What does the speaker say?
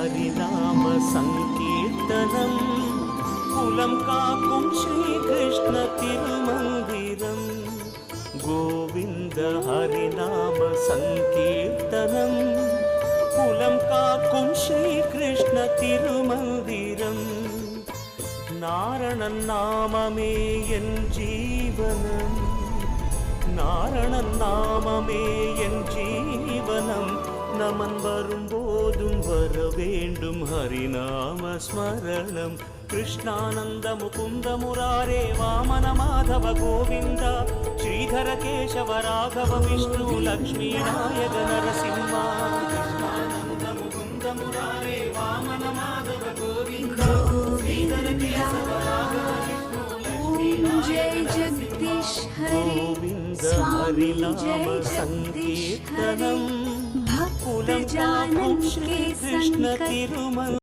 हरिनाम संकीर्तनम कुलं काकुं श्रीकृष्ण तिरुमन्दिरम गोविंद हरिनाम संकीर्तनम कुलं काकुं श्रीकृष्ण तिरुमन्दिरम नारायणन नाममे एन जीवनम நாரணன் நாமமே என் ஜீவனம் நமன் வரும்போதும் வர வேண்டும் ஹரிநாம ஸ்மரணம் கிருஷ்ணானந்த முகுந்த முராரே வாமன மாதவ கோவிந்த ஸ்ரீதர கேசவ ராகவ விஷ்ணு லக்ஷ்மீ நாயக நரசிம்ம கிருஷ்ணானந்த முகுந்த முராரே வாமன மாதவ கோவிந்த ஸ்ரீதர கேசவ ராகவ விஷ்ணு லக்ஷ்மீ நாயக जगदीश हरे हरिनाम संकीर्तनम भक्त जानन के कृष्ण संकट तिरुमल